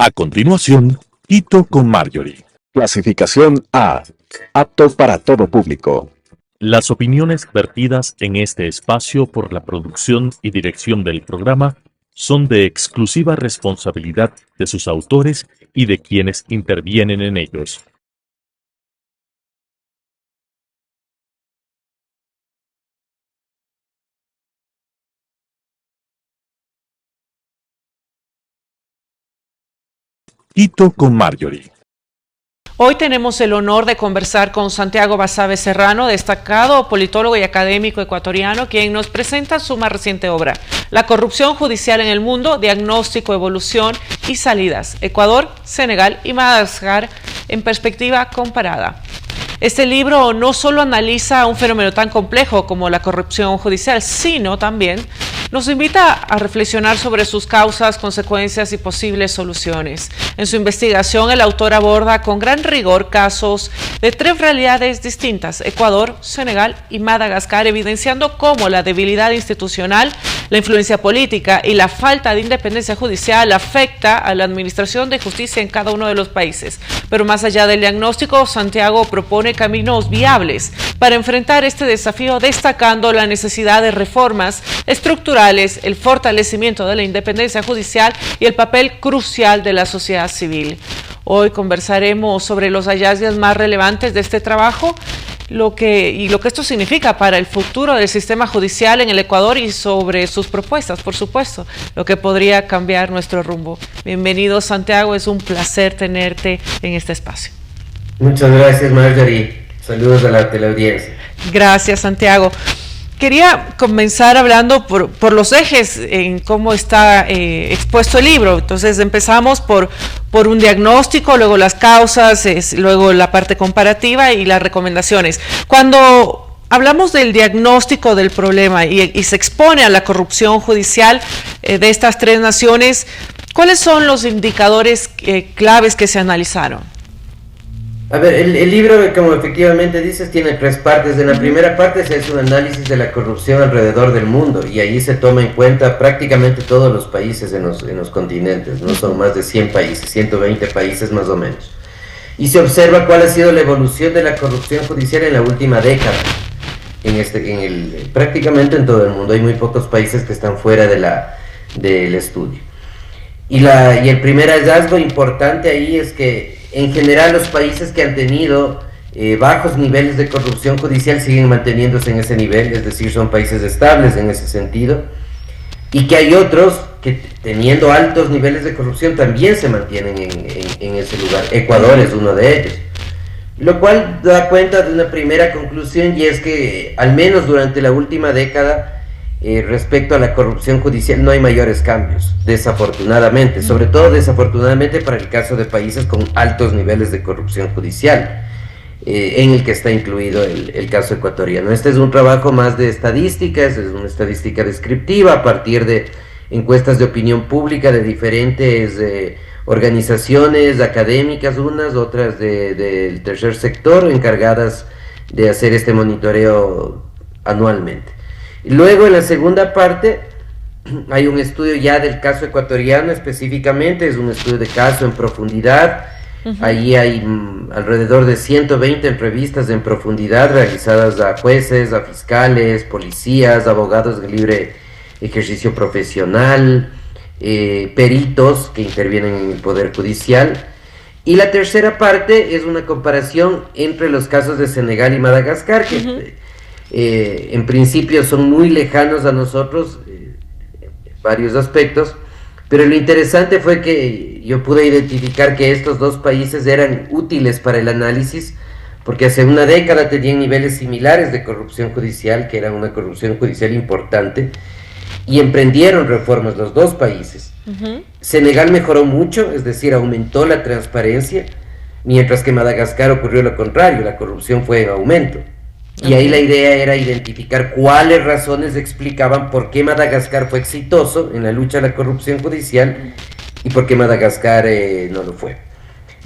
A continuación, Quito con Marjorie. Clasificación A. Apto para todo público. Las opiniones vertidas en este espacio por la producción y dirección del programa son de exclusiva responsabilidad de sus autores y de quienes intervienen en ellos. Quito con Marjorie. Hoy tenemos el honor de conversar con Santiago Basabe Serrano, destacado politólogo y académico ecuatoriano, quien nos presenta su más reciente obra, La corrupción judicial en el mundo, diagnóstico, evolución y salidas, Ecuador, Senegal y Madagascar en perspectiva comparada. Este libro no solo analiza un fenómeno tan complejo como la corrupción judicial, sino también nos invita a reflexionar sobre sus causas, consecuencias y posibles soluciones. En su investigación, el autor aborda con gran rigor casos de 3 realidades distintas, Ecuador, Senegal y Madagascar, evidenciando cómo la debilidad institucional, la influencia política y la falta de independencia judicial afecta a la administración de justicia en cada uno de los países. Pero más allá del diagnóstico, Santiago propone caminos viables para enfrentar este desafío, destacando la necesidad de reformas estructurales, el fortalecimiento de la independencia judicial y el papel crucial de la sociedad civil. Hoy conversaremos sobre los hallazgos más relevantes de este trabajo, lo que esto significa para el futuro del sistema judicial en el Ecuador y sobre sus propuestas, por supuesto, lo que podría cambiar nuestro rumbo. Bienvenido, Santiago, es un placer tenerte en este espacio. Muchas gracias, Marjorie. Saludos a la teleaudiencia. Gracias, Santiago. Quería comenzar hablando por los ejes en cómo está expuesto el libro. Entonces empezamos por un diagnóstico, luego las causas, luego la parte comparativa y las recomendaciones. Cuando hablamos del diagnóstico del problema y se expone a la corrupción judicial de estas 3 naciones, ¿cuáles son los indicadores claves que se analizaron? A ver, el libro, como efectivamente dices, tiene 3 partes. En la primera parte se hace un análisis de la corrupción alrededor del mundo y ahí se toma en cuenta prácticamente todos los países en los continentes, ¿no? Son más de 100 países, 120 países más o menos. Y se observa cuál ha sido la evolución de la corrupción judicial en la última década, prácticamente en todo el mundo. Hay muy pocos países que están fuera del estudio. Y el primer hallazgo importante ahí es que en general los países que han tenido bajos niveles de corrupción judicial siguen manteniéndose en ese nivel, es decir, son países estables en ese sentido, y que hay otros que teniendo altos niveles de corrupción también se mantienen en ese lugar. Ecuador es uno de ellos, lo cual da cuenta de una primera conclusión, y es que al menos durante la última década respecto a la corrupción judicial no hay mayores cambios, desafortunadamente, sobre todo desafortunadamente para el caso de países con altos niveles de corrupción judicial, en el que está incluido el caso ecuatoriano. Este es un trabajo más de estadísticas, es una estadística descriptiva a partir de encuestas de opinión pública de diferentes organizaciones académicas, otras del tercer sector, encargadas de hacer este monitoreo anualmente. Luego, en la segunda parte, hay un estudio ya del caso ecuatoriano específicamente, es un estudio de caso en profundidad. Allí hay alrededor de 120 entrevistas en profundidad realizadas a jueces, a fiscales, policías, abogados de libre ejercicio profesional, peritos que intervienen en el Poder Judicial. Y la tercera parte es una comparación entre los casos de Senegal y Madagascar, que en principio son muy lejanos a nosotros en varios aspectos, pero lo interesante fue que yo pude identificar que estos 2 países eran útiles para el análisis, porque hace una década tenían niveles similares de corrupción judicial, que era una corrupción judicial importante, y emprendieron reformas los 2 países. Senegal mejoró mucho, es decir, aumentó la transparencia, mientras que Madagascar ocurrió lo contrario, la corrupción fue en aumento. Y ahí la idea era identificar cuáles razones explicaban por qué Madagascar fue exitoso en la lucha a la corrupción judicial y por qué Madagascar no lo fue.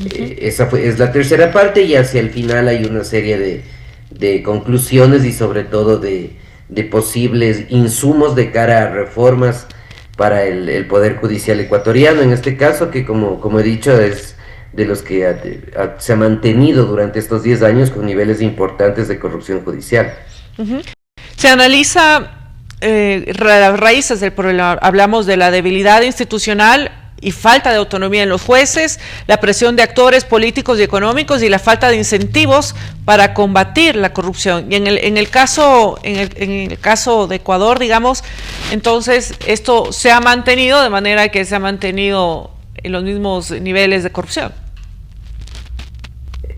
Esa es la tercera parte, y hacia el final hay una serie de conclusiones y sobre todo de posibles insumos de cara a reformas para el Poder Judicial ecuatoriano, en este caso, que como he dicho, es de los que se ha mantenido durante estos 10 años con niveles importantes de corrupción judicial. Se analiza las raíces del problema. Hablamos de la debilidad institucional y falta de autonomía en los jueces, la presión de actores políticos y económicos y la falta de incentivos para combatir la corrupción. Y en el caso de Ecuador, digamos, entonces esto se ha mantenido de manera que se ha mantenido en los mismos niveles de corrupción.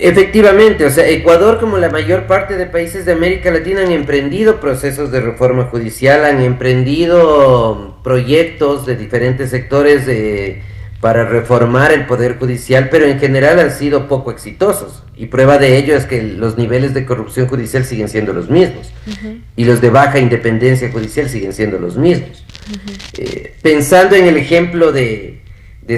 Efectivamente, o sea, Ecuador, como la mayor parte de países de América Latina, han emprendido procesos de reforma judicial, han emprendido proyectos de diferentes sectores para reformar el Poder Judicial, pero en general han sido poco exitosos. Y prueba de ello es que los niveles de corrupción judicial siguen siendo los mismos, y los de baja independencia judicial siguen siendo los mismos. Pensando en el ejemplo de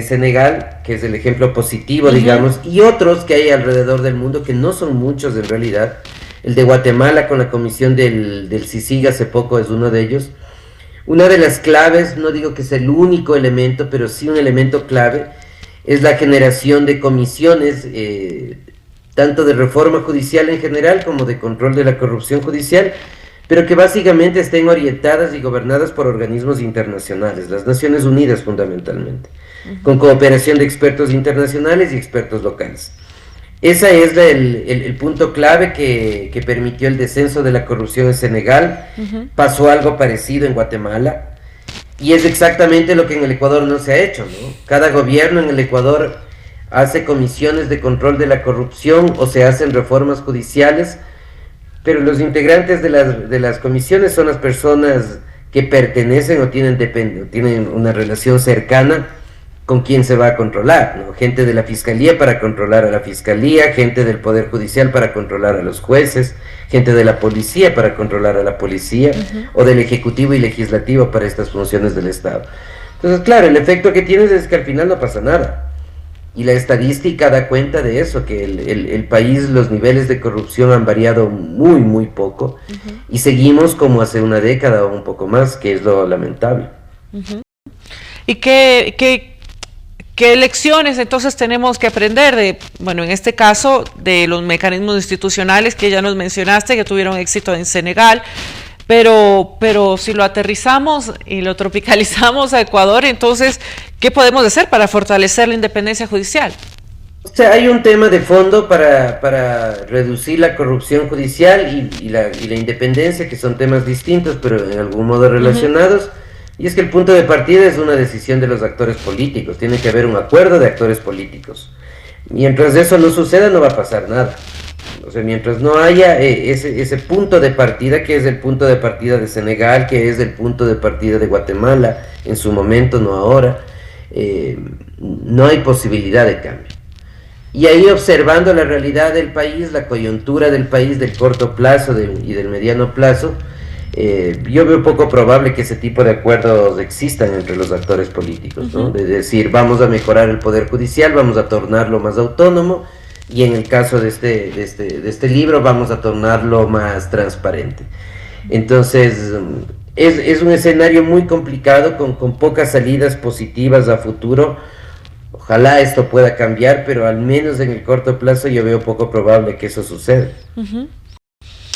Senegal, que es el ejemplo positivo, digamos, y otros que hay alrededor del mundo, que no son muchos en realidad. El de Guatemala con la comisión del CICIG hace poco es uno de ellos. Una de las claves, no digo que es el único elemento, pero sí un elemento clave, es la generación de comisiones, tanto de reforma judicial en general como de control de la corrupción judicial, pero que básicamente estén orientadas y gobernadas por organismos internacionales, las Naciones Unidas fundamentalmente, con cooperación de expertos internacionales y expertos locales. Ese es el punto clave que permitió el descenso de la corrupción en Senegal. Pasó algo parecido en Guatemala, y es exactamente lo que en el Ecuador no se ha hecho, ¿no? Cada gobierno en el Ecuador hace comisiones de control de la corrupción o se hacen reformas judiciales, pero los integrantes de las comisiones son las personas que pertenecen o tienen una relación cercana con quien se va a controlar, ¿no? Gente de la Fiscalía para controlar a la Fiscalía, gente del Poder Judicial para controlar a los jueces, gente de la Policía para controlar a la Policía, o del Ejecutivo y Legislativo para estas funciones del Estado. Entonces, claro, el efecto que tienes es que al final no pasa nada. Y la estadística da cuenta de eso, que el país, los niveles de corrupción han variado muy, muy poco, y seguimos como hace una década o un poco más, que es lo lamentable. ¿Y qué lecciones entonces tenemos que aprender en este caso, de los mecanismos institucionales que ya nos mencionaste, que tuvieron éxito en Senegal? Pero si lo aterrizamos y lo tropicalizamos a Ecuador, entonces, ¿qué podemos hacer para fortalecer la independencia judicial? O sea, hay un tema de fondo para reducir la corrupción judicial y la independencia, que son temas distintos, pero en algún modo relacionados, y es que el punto de partida es una decisión de los actores políticos. Tiene que haber un acuerdo de actores políticos. Mientras eso no suceda, no va a pasar nada. O sea, mientras no haya ese punto de partida, que es el punto de partida de Senegal, que es el punto de partida de Guatemala, en su momento, no ahora, no hay posibilidad de cambio. Y ahí, observando la realidad del país, la coyuntura del país del corto plazo y del mediano plazo, yo veo poco probable que ese tipo de acuerdos existan entre los actores políticos, ¿no? De decir, vamos a mejorar el Poder Judicial, vamos a tornarlo más autónomo, y en el caso de este libro vamos a tornarlo más transparente. Entonces, es un escenario muy complicado, con pocas salidas positivas a futuro. Ojalá esto pueda cambiar, pero al menos en el corto plazo yo veo poco probable que eso suceda.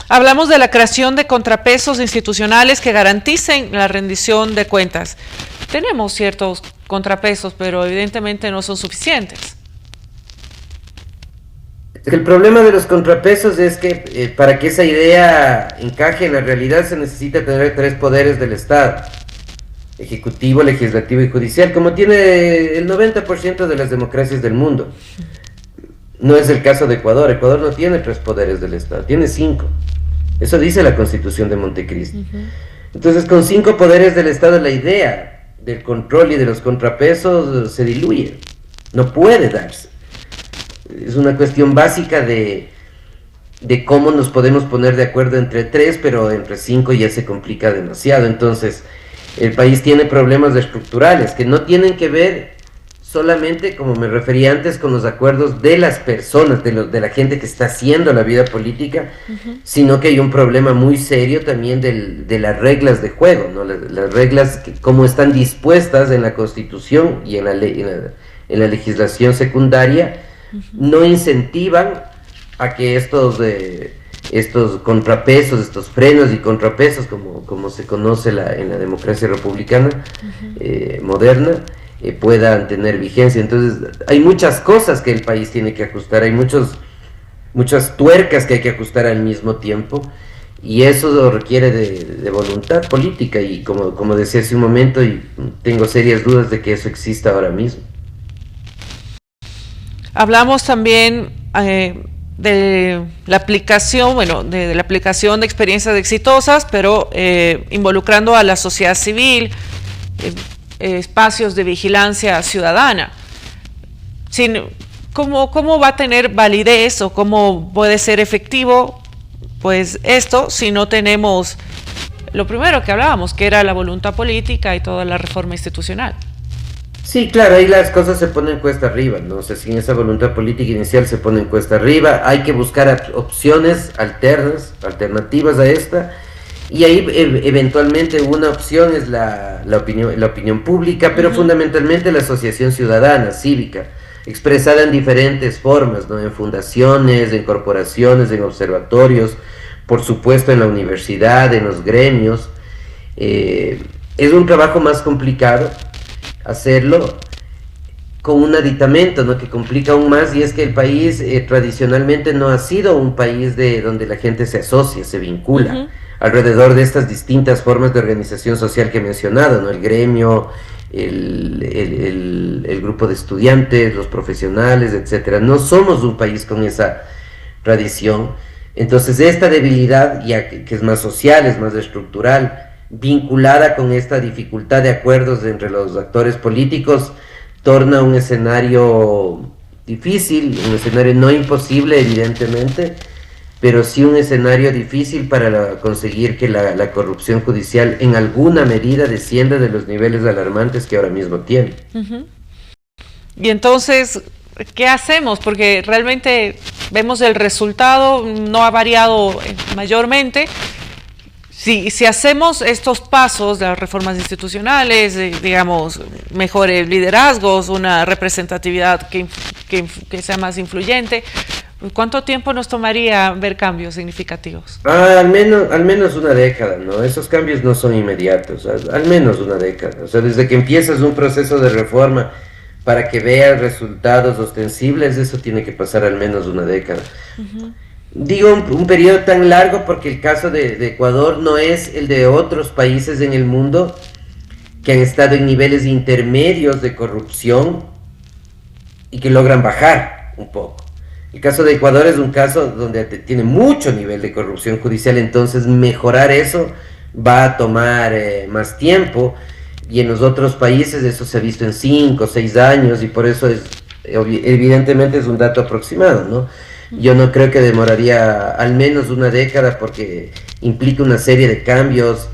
Hablamos de la creación de contrapesos institucionales que garanticen la rendición de cuentas. Tenemos ciertos contrapesos, pero evidentemente no son suficientes. El problema de los contrapesos es que para que esa idea encaje en la realidad se necesita tener 3 poderes del Estado: ejecutivo, legislativo y judicial, como tiene el 90% de las democracias del mundo. No es el caso de Ecuador. Ecuador no tiene 3 poderes del Estado, tiene 5. Eso dice la Constitución de Montecristi. Entonces, con 5 poderes del Estado, la idea del control y de los contrapesos se diluye. No puede darse. Es una cuestión básica de cómo nos podemos poner de acuerdo entre 3, pero entre 5 ya se complica demasiado. Entonces, el país tiene problemas estructurales que no tienen que ver solamente, como me refería antes, con los acuerdos de las personas, de la gente que está haciendo la vida política, sino que hay un problema muy serio también de las reglas de juego, ¿no? Las reglas como están dispuestas en la Constitución y en la legislación secundaria, no incentivan a que estos contrapesos, estos frenos y contrapesos, como se conoce en la democracia republicana moderna, puedan tener vigencia. Entonces hay muchas cosas que el país tiene que ajustar, hay muchas tuercas que hay que ajustar al mismo tiempo, y eso requiere de voluntad política, y como decía hace un momento, y tengo serias dudas de que eso exista ahora mismo. Hablamos también de la aplicación, bueno, de la aplicación de experiencias exitosas, pero involucrando a la sociedad civil, espacios de vigilancia ciudadana. ¿Cómo va a tener validez o cómo puede ser efectivo pues esto si no tenemos lo primero que hablábamos, que era la voluntad política y toda la reforma institucional? Sí, claro, ahí las cosas se ponen cuesta arriba, ¿no? O sea, sin esa voluntad política inicial se ponen cuesta arriba, hay que buscar opciones alternativas a esta. Y ahí eventualmente una opción es la opinión pública, pero fundamentalmente la asociación ciudadana, cívica, expresada en diferentes formas, ¿no? En fundaciones, en corporaciones, en observatorios, por supuesto en la universidad, en los gremios. Es un trabajo más complicado hacerlo con un aditamento, ¿no? Que complica aún más, y es que el país tradicionalmente no ha sido un país donde la gente se asocia, se vincula alrededor de estas distintas formas de organización social que he mencionado, ¿no? El gremio, el grupo de estudiantes, los profesionales, etcétera. No somos un país con esa tradición. Entonces esta debilidad, ya que es más social, es más estructural, vinculada con esta dificultad de acuerdos entre los actores políticos, torna un escenario difícil, un escenario no imposible evidentemente, pero sí un escenario difícil para conseguir que la corrupción judicial en alguna medida descienda de los niveles alarmantes que ahora mismo tiene. Y entonces, ¿qué hacemos? Porque realmente vemos el resultado, no ha variado mayormente. Si hacemos estos pasos de las reformas institucionales, digamos, mejores liderazgos, una representatividad que sea más influyente, ¿cuánto tiempo nos tomaría ver cambios significativos? Al menos una década, ¿no? Esos cambios no son inmediatos, al menos una década. O sea, desde que empiezas un proceso de reforma para que veas resultados ostensibles, eso tiene que pasar al menos una década. Digo un periodo tan largo porque el caso de Ecuador no es el de otros países en el mundo que han estado en niveles intermedios de corrupción y que logran bajar un poco. El caso de Ecuador es un caso donde tiene mucho nivel de corrupción judicial, entonces mejorar eso va a tomar más tiempo, y en los otros países eso se ha visto en 5 o 6 años, y por eso evidentemente es un dato aproximado, ¿no? Yo no creo que demoraría al menos una década, porque implica una serie de cambios,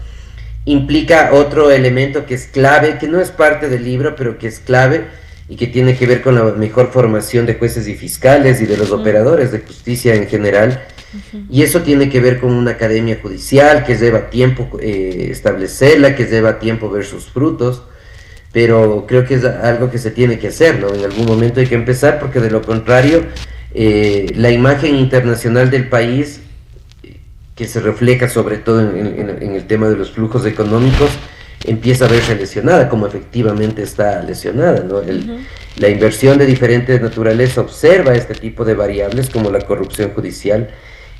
implica otro elemento que es clave, que no es parte del libro, pero que es clave y que tiene que ver con la mejor formación de jueces y fiscales y de los operadores de justicia en general. Y eso tiene que ver con una academia judicial que lleva tiempo establecerla, que lleva tiempo ver sus frutos, pero creo que es algo que se tiene que hacer, ¿no? En algún momento hay que empezar, porque de lo contrario la imagen internacional del país, que se refleja sobre todo en el tema de los flujos económicos, empieza a verse lesionada, como efectivamente está lesionada, ¿no? La inversión de diferente naturaleza observa este tipo de variables como la corrupción judicial,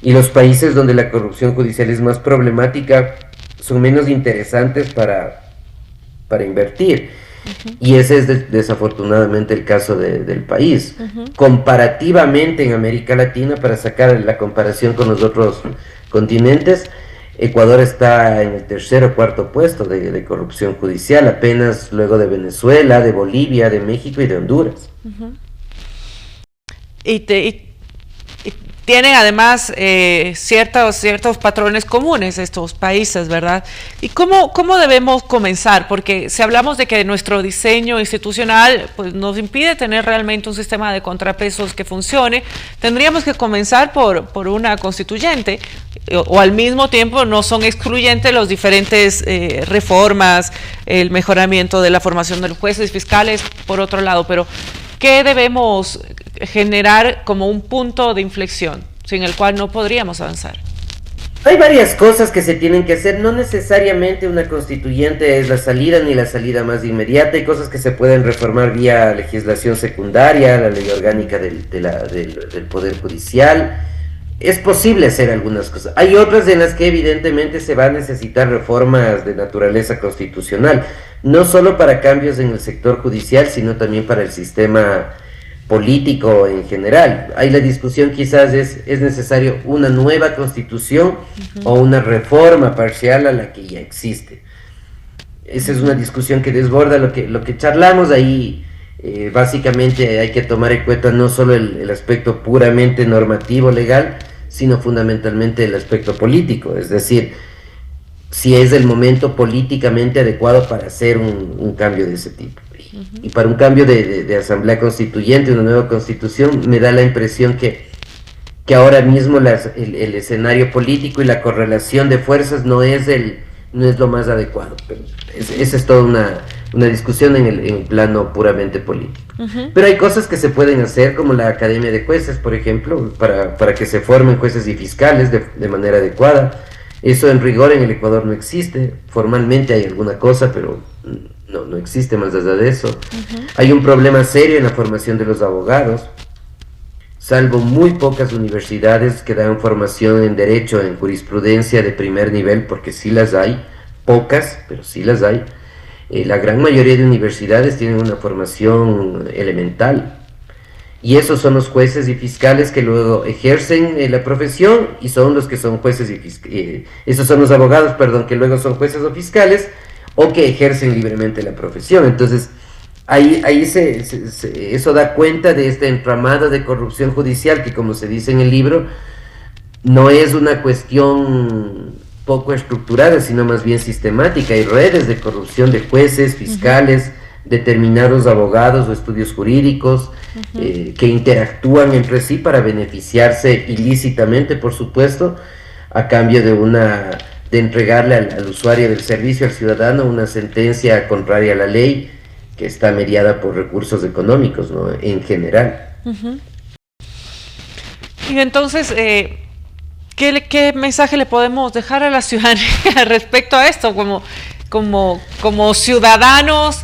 y los países donde la corrupción judicial es más problemática son menos interesantes para invertir. Y ese es desafortunadamente el caso del país. Comparativamente en América Latina, para sacar la comparación con los otros continentes, Ecuador está en el 3º o 4º puesto de corrupción judicial, apenas luego de Venezuela, de Bolivia, de México y de Honduras. tienen además ciertos patrones comunes estos países, ¿verdad? ¿Y cómo debemos comenzar? Porque si hablamos de que nuestro diseño institucional pues, nos impide tener realmente un sistema de contrapesos que funcione, tendríamos que comenzar por una constituyente, o al mismo tiempo no son excluyentes los diferentes reformas, el mejoramiento de la formación de los jueces y fiscales, por otro lado, pero ¿qué debemos generar como un punto de inflexión sin el cual no podríamos avanzar? Hay varias cosas que se tienen que hacer, no necesariamente una constituyente es la salida ni la salida más inmediata, hay cosas que se pueden reformar vía legislación secundaria, la ley orgánica del Poder Judicial, es posible hacer algunas cosas, hay otras en las que evidentemente se va a necesitar reformas de naturaleza constitucional, no solo para cambios en el sector judicial, sino también para el sistema político en general. Ahí la discusión quizás es necesario una nueva constitución o una reforma parcial a la que ya existe. Esa es una discusión que desborda lo que charlamos ahí. Básicamente hay que tomar en cuenta no solo el aspecto puramente normativo legal, sino fundamentalmente el aspecto político, es decir, si es el momento políticamente adecuado para hacer un cambio de ese tipo. Y para un cambio de asamblea constituyente, una nueva constitución, me da la impresión que ahora mismo el escenario político y la correlación de fuerzas no es lo más adecuado. Pero esa es toda una discusión en el plano puramente político. Pero hay cosas que se pueden hacer, como la Academia de Jueces, por ejemplo, para que se formen jueces y fiscales de manera adecuada. Eso en rigor en el Ecuador no existe, formalmente hay alguna cosa, pero no existe más allá de eso. Hay un problema serio en la formación de los abogados, salvo muy pocas universidades que dan formación en derecho, en jurisprudencia de primer nivel, porque sí las hay, pocas, pero sí las hay. La gran mayoría de universidades tienen una formación elemental, y esos son los jueces y fiscales que luego ejercen la profesión y son los que son jueces y fiscales. Esos son los abogados, perdón, que luego son jueces o fiscales o que ejercen libremente la profesión. Entonces, ahí eso da cuenta de este entramado de corrupción judicial que, como se dice en el libro, no es una cuestión poco estructurada, sino más bien sistemática. Hay redes de corrupción de jueces, fiscales, determinados abogados o estudios jurídicos que interactúan entre sí para beneficiarse ilícitamente, por supuesto, a cambio de entregarle al usuario del servicio, al ciudadano, una sentencia contraria a la ley que está mediada por recursos económicos, ¿no? En general. Y entonces, ¿qué mensaje le podemos dejar a la ciudadanía respecto a esto? Como ciudadanos,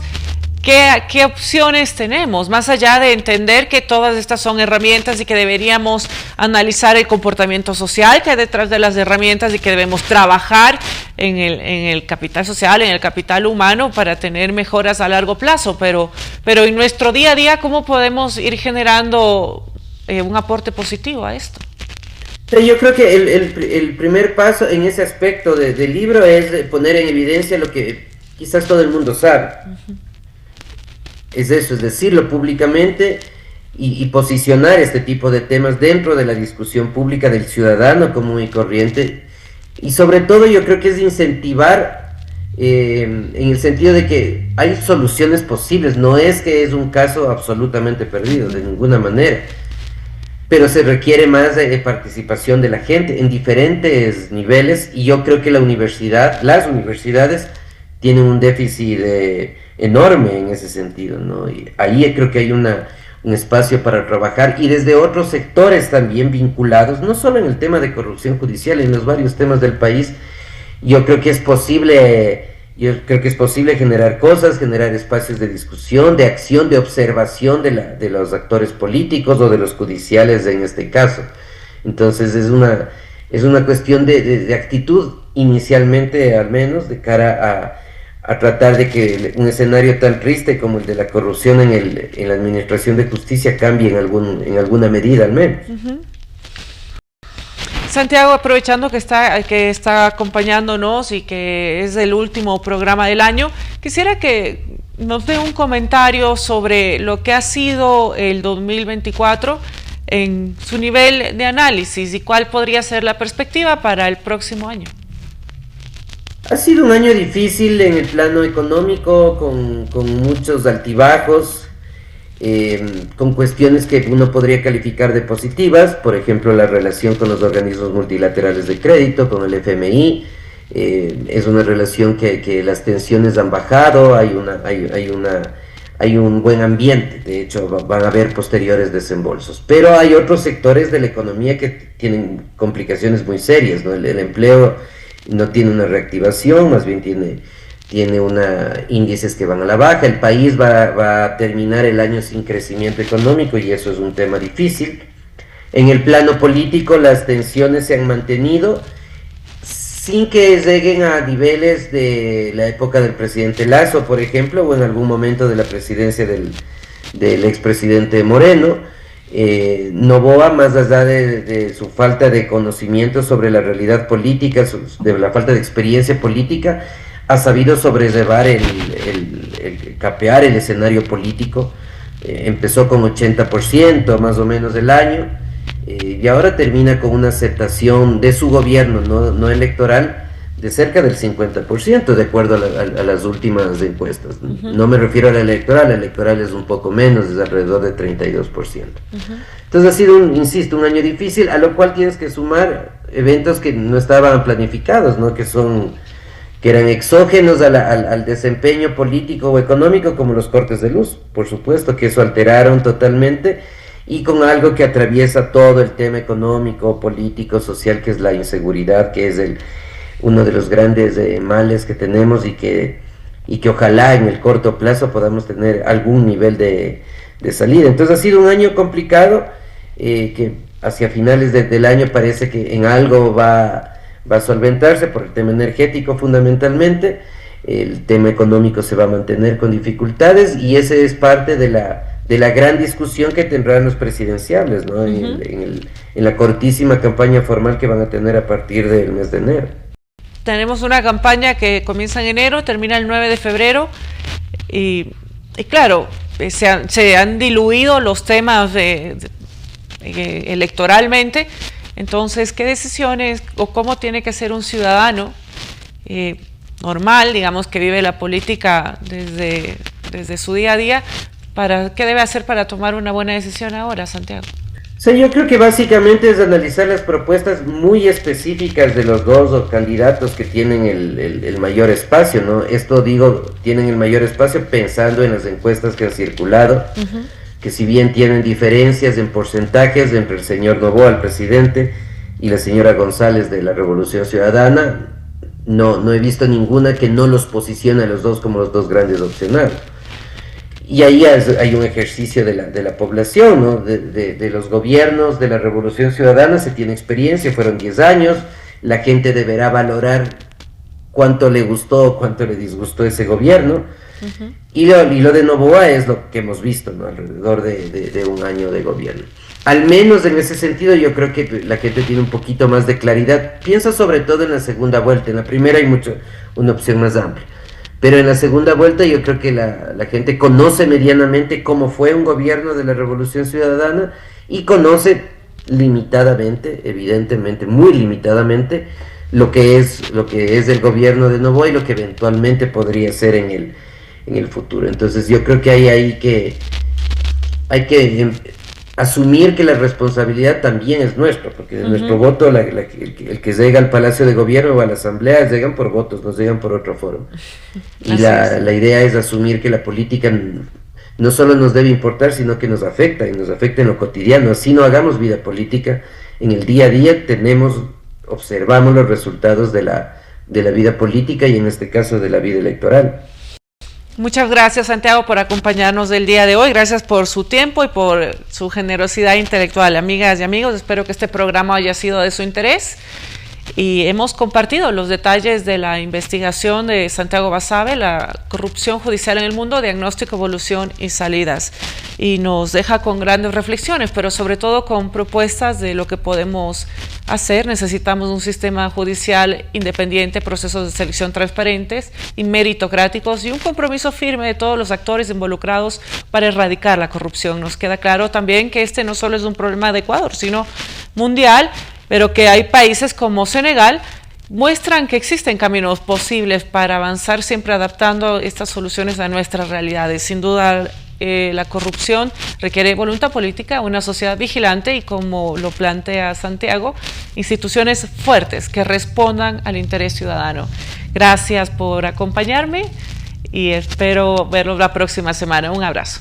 ¿qué opciones tenemos? Más allá de entender que todas estas son herramientas y que deberíamos analizar el comportamiento social que hay detrás de las herramientas y que debemos trabajar en el capital social, en el capital humano para tener mejoras a largo plazo, pero en nuestro día a día, ¿cómo podemos ir generando un aporte positivo a esto? Yo creo que el primer paso en ese aspecto del libro es poner en evidencia lo que quizás todo el mundo sabe. Es eso, es decirlo públicamente y posicionar este tipo de temas dentro de la discusión pública del ciudadano común y corriente. Y sobre todo yo creo que es incentivar en el sentido de que hay soluciones posibles, no es que es un caso absolutamente perdido, de ninguna manera. Pero se requiere más participación de la gente en diferentes niveles, y yo creo que las universidades tienen un déficit enorme en ese sentido, ¿no? Y ahí creo que hay un espacio para trabajar, y desde otros sectores también vinculados, no solo en el tema de corrupción judicial, en los varios temas del país. Yo creo que es posible generar cosas, generar espacios de discusión, de acción, de observación de los actores políticos o de los judiciales en este caso. Entonces es una cuestión de actitud inicialmente, al menos, de cara a tratar de que un escenario tan triste como el de la corrupción en la administración de justicia cambie en alguna medida, al menos. Santiago, aprovechando que está acompañándonos y que es el último programa del año, quisiera que nos dé un comentario sobre lo que ha sido el 2024, en su nivel de análisis y cuál podría ser la perspectiva para el próximo año. Ha sido un año difícil en el plano económico, con muchos altibajos, con cuestiones que uno podría calificar de positivas, por ejemplo la relación con los organismos multilaterales de crédito, con el FMI. Es una relación que las tensiones han bajado, hay un buen ambiente, de hecho van a haber posteriores desembolsos, pero hay otros sectores de la economía que tienen complicaciones muy serias, ¿no? El empleo no tiene una reactivación, más bien tiene índices que van a la baja. El país va a terminar el año sin crecimiento económico y eso es un tema difícil. En el plano político las tensiones se han mantenido sin que lleguen a niveles de la época del presidente Lasso, por ejemplo, o en algún momento de la presidencia del expresidente Moreno. Noboa, más allá de su falta de conocimiento sobre la realidad política, de la falta de experiencia política, ha sabido sobrellevar capear el escenario político. Empezó con 80% más o menos del año, y ahora termina con una aceptación de su gobierno no electoral de cerca del 50%, de acuerdo a las últimas encuestas. No me refiero a la electoral es un poco menos, es alrededor de 32%. Entonces ha sido, insisto, un año difícil, a lo cual tienes que sumar eventos que no estaban planificados, ¿no? que eran exógenos al desempeño político o económico, como los cortes de luz, por supuesto, que eso alteraron totalmente, y con algo que atraviesa todo el tema económico, político, social, que es la inseguridad, que es uno de los grandes males que tenemos, y que ojalá en el corto plazo podamos tener algún nivel de salida. Entonces ha sido un año complicado, que hacia finales del año parece que en algo va a solventarse por el tema energético fundamentalmente. El tema económico se va a mantener con dificultades, y ese es parte de la gran discusión que tendrán los presidenciables, ¿no? En la cortísima campaña formal que van a tener a partir del mes de enero. Tenemos una campaña que comienza en enero, termina el 9 de febrero, y claro, se han diluido los temas electoralmente. Entonces, ¿qué decisiones o cómo tiene que ser un ciudadano normal, digamos, que vive la política desde su día a día, qué debe hacer para tomar una buena decisión ahora, Santiago? Sí, yo creo que básicamente es analizar las propuestas muy específicas de los dos candidatos que tienen el mayor espacio, ¿no? Esto digo, tienen el mayor espacio pensando en las encuestas que han circulado, que si bien tienen diferencias en porcentajes entre el señor Noboa, el presidente, y la señora González de la Revolución Ciudadana, no he visto ninguna que no los posicione a los dos como los dos grandes opcionales. Y ahí hay un ejercicio de la población, ¿no? De los gobiernos de la Revolución Ciudadana se tiene experiencia, fueron 10 años, la gente deberá valorar cuánto le gustó o cuánto le disgustó ese gobierno. Y lo de Noboa es lo que hemos visto, ¿no? Alrededor de un año de gobierno. Al menos en ese sentido yo creo que la gente tiene un poquito más de claridad. Piensa sobre todo en la segunda vuelta. En la primera hay una opción más amplia, pero en la segunda vuelta yo creo que la gente conoce medianamente cómo fue un gobierno de la Revolución Ciudadana, y conoce limitadamente, evidentemente muy limitadamente, lo que es el gobierno de Noboa y lo que eventualmente podría ser en el futuro. Entonces yo creo que hay que asumir que la responsabilidad también es nuestra, porque de nuestro voto, el que llega al Palacio de Gobierno o a la Asamblea llegan por votos, no llegan por otra forma. Y la idea es asumir que la política no solo nos debe importar, sino que nos afecta, y nos afecta en lo cotidiano. Así no hagamos vida política, en el día a día observamos los resultados de la vida política, y en este caso de la vida electoral. Muchas gracias, Santiago, por acompañarnos del día de hoy. Gracias por su tiempo y por su generosidad intelectual. Amigas y amigos, espero que este programa haya sido de su interés. y hemos compartido los detalles de la investigación de Santiago Basabe, la corrupción judicial en el mundo, diagnóstico, evolución y salidas. Y nos deja con grandes reflexiones, pero sobre todo con propuestas de lo que podemos hacer. Necesitamos un sistema judicial independiente, procesos de selección transparentes y meritocráticos y un compromiso firme de todos los actores involucrados para erradicar la corrupción. Nos queda claro también que este no solo es un problema de Ecuador, sino mundial, pero que hay países como Senegal muestran que existen caminos posibles para avanzar, siempre adaptando estas soluciones a nuestras realidades. Sin duda, la corrupción requiere voluntad política, una sociedad vigilante y, como lo plantea Santiago, instituciones fuertes que respondan al interés ciudadano. Gracias por acompañarme y espero verlos la próxima semana. Un abrazo.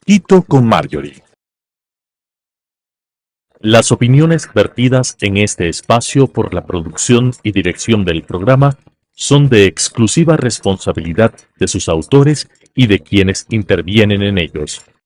Quito con Marjorie. Las opiniones vertidas en este espacio por la producción y dirección del programa son de exclusiva responsabilidad de sus autores y de quienes intervienen en ellos.